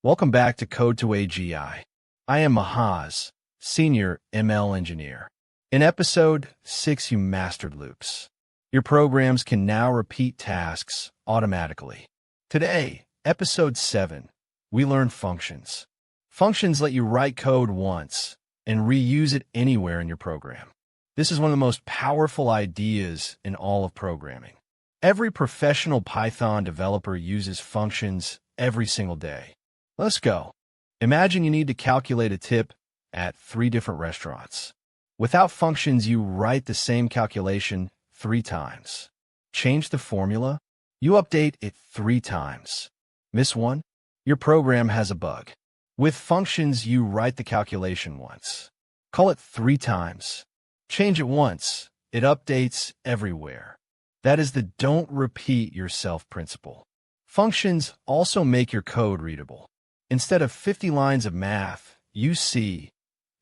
Welcome back to CodeToAGI. I am Mahaz, Senior ML Engineer. In Episode 6, you mastered loops. Your programs can now repeat tasks automatically. Today, Episode 7, we learn functions. Functions let you write code once and reuse it anywhere in your program. This is one of the most powerful ideas in all of programming. Every professional Python developer uses functions every single day. Let's go. Imagine you need to calculate a tip at 3 different restaurants. Without functions, you write the same calculation 3 times. Change the formula, you update it 3 times. Miss one? Your program has a bug. With functions, you write the calculation once. Call it 3 times. Change it once, it updates everywhere. That is the don't repeat yourself principle. Functions also make your code readable. Instead of 50 lines of math, you see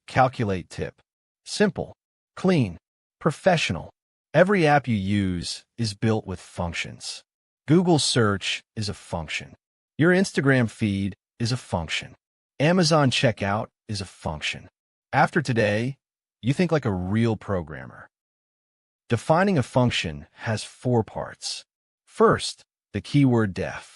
calculate tip. Simple, clean, professional. Every app you use is built with functions. Google search is a function. Your Instagram feed is a function. Amazon checkout is a function. After today, you think like a real programmer. Defining a function has 4 parts. First, the keyword def.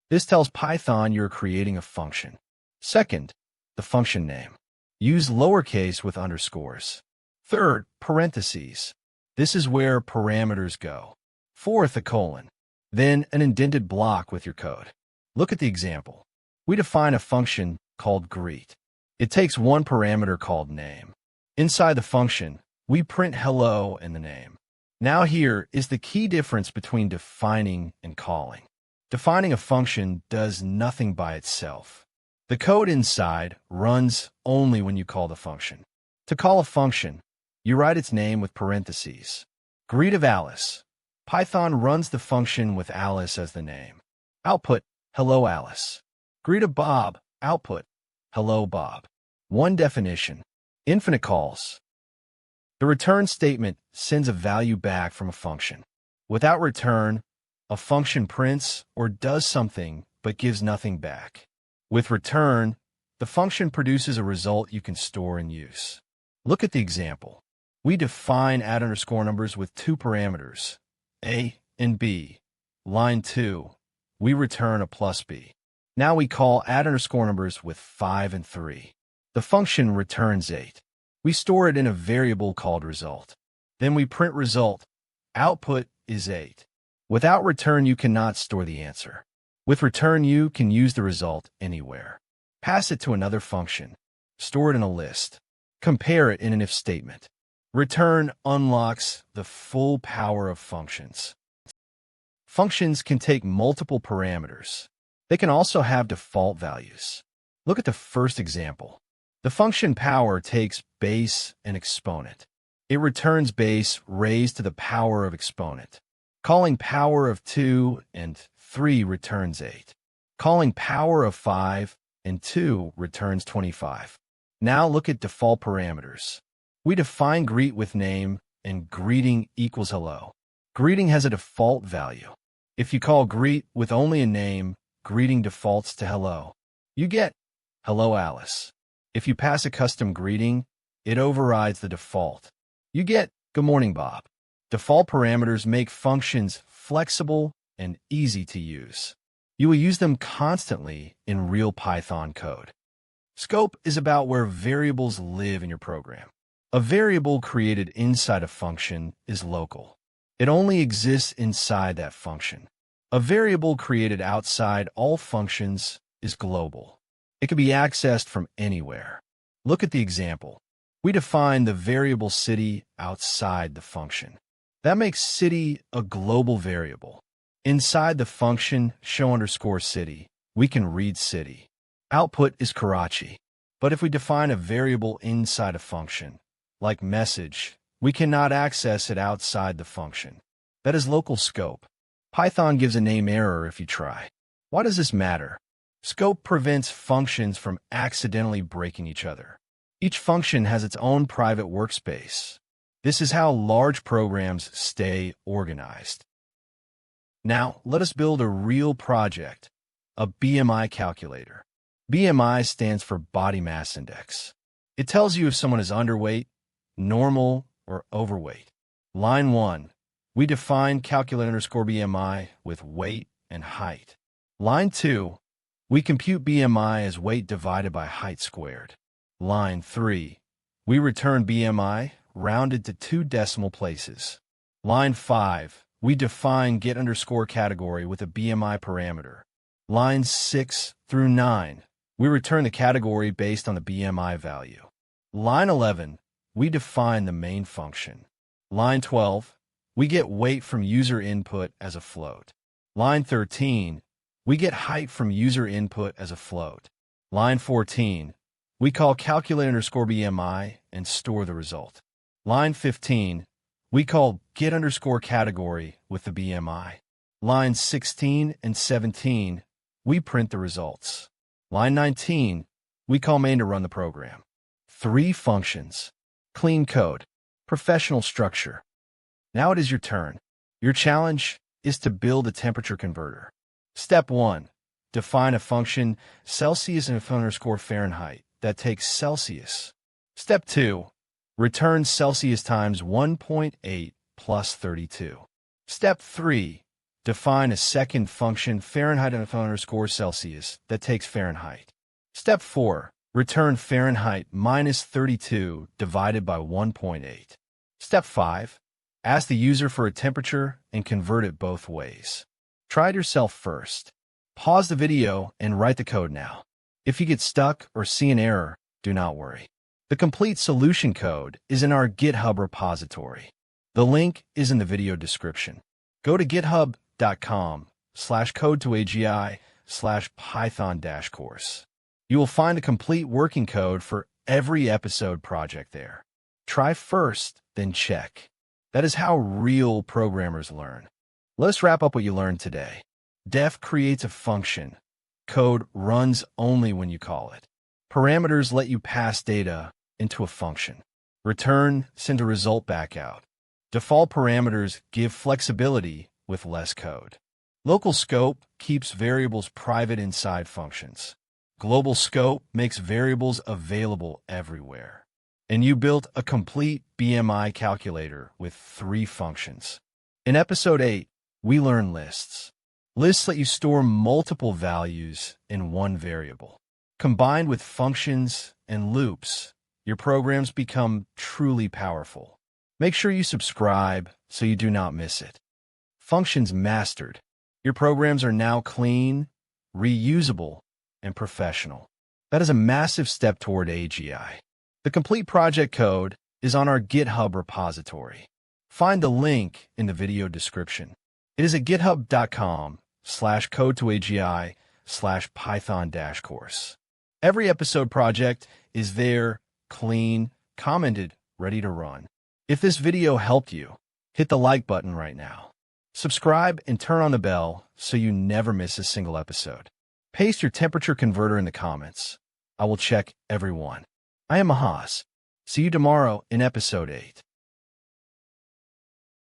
This tells Python you're creating a function. Second, the function name. Use lowercase with underscores. Third, parentheses. This is where parameters go. Fourth, a colon. Then an indented block with your code. Look at the example. We define a function called greet. It takes one parameter called name. Inside the function, we print hello in the name. Now here is the key difference between defining and calling. Defining a function does nothing by itself. The code inside runs only when you call the function. To call a function, you write its name with parentheses. Greet of Alice. Python runs the function with Alice as the name. Output, hello Alice. Greet of Bob. Output, hello Bob. One definition. Infinite calls. The return statement sends a value back from a function. Without return, a function prints or does something but gives nothing back. With return, the function produces a result you can store and use. Look at the example. We define @_numbers with 2 parameters, a and b. Line 2, we return a plus b. Now we call @_numbers with 5 and 3. The function returns 8. We store it in a variable called result. Then we print result. Output is 8. Without return, you cannot store the answer. With return, you can use the result anywhere. Pass it to another function. Store it in a list. Compare it in an if statement. Return unlocks the full power of functions. Functions can take multiple parameters. They can also have default values. Look at the first example. The function power takes base and exponent. It returns base raised to the power of exponent. Calling power of 2 and 3 returns 8. Calling power of 5 and 2 returns 25. Now look at default parameters. We define greet with name and greeting equals hello. Greeting has a default value. If you call greet with only a name, greeting defaults to hello. You get hello Alice. If you pass a custom greeting, it overrides the default. You get good morning Bob. Default parameters make functions flexible and easy to use. You will use them constantly in real Python code. Scope is about where variables live in your program. A variable created inside a function is local. It only exists inside that function. A variable created outside all functions is global. It can be accessed from anywhere. Look at the example. We define the variable city outside the function. That makes city a global variable. Inside the function show_city, we can read city. Output is Karachi. But if we define a variable inside a function, like message, we cannot access it outside the function. That is local scope. Python gives a name error if you try. Why does this matter? Scope prevents functions from accidentally breaking each other. Each function has its own private workspace. This is how large programs stay organized. Now, let us build a real project, a BMI calculator. BMI stands for Body Mass Index. It tells you if someone is underweight, normal, or overweight. Line 1. We define calculate_BMI with weight and height. Line 2. We compute BMI as weight divided by height squared. Line 3. We return BMI rounded to 2 decimal places. Line 5. We define get_category with a BMI parameter. Lines 6 through 9. We return the category based on the BMI value. Line 11. We define the main function. Line 12. We get weight from user input as a float. Line 13. We get height from user input as a float. Line 14. We call calculate_BMI and store the result. Line 15. We call get_category with the BMI. Lines 16 and 17. We print the results. Line 19. We call main to run the program. 3 functions. Clean code. Professional structure. Now it is your turn. Your challenge is to build a temperature converter. Step 1. Define a function Celsius and F_Fahrenheit that takes Celsius. Step 2. Return Celsius times 1.8 plus 32. Step 3. Define a second function Fahrenheit and F_Celsius that takes Fahrenheit. Step 4. Return Fahrenheit minus 32 divided by 1.8. Step 5. Ask the user for a temperature and convert it both ways. Try it yourself first. Pause the video and write the code now. If you get stuck or see an error, do not worry. The complete solution code is in our GitHub repository. The link is in the video description. Go to github.com/CodeToAGI/Python-course. You will find a complete working code for every episode project there. Try first, then check. That is how real programmers learn. Let's wrap up what you learned today. Def creates a function. Code runs only when you call it. Parameters let you pass data into a function. Return send a result back out. Default parameters give flexibility with less code. Local scope keeps variables private inside functions. Global scope makes variables available everywhere. And you built a complete BMI calculator with 3 functions. In Episode 8, we learn lists. Lists let you store multiple values in one variable. Combined with functions and loops, your programs become truly powerful. Make sure you subscribe so you do not miss it. Functions mastered. Your programs are now clean, reusable, and professional. That is a massive step toward AGI. The complete project code is on our GitHub repository. Find the link in the video description. It is at github.com/CodeToAGI/Python-course. Every episode project is there, clean, commented, ready to run. If this video helped you, hit the like button right now. Subscribe and turn on the bell so you never miss a single episode. Paste your temperature converter in the comments. I will check every one. I am Mahaz. See you tomorrow in Episode 8.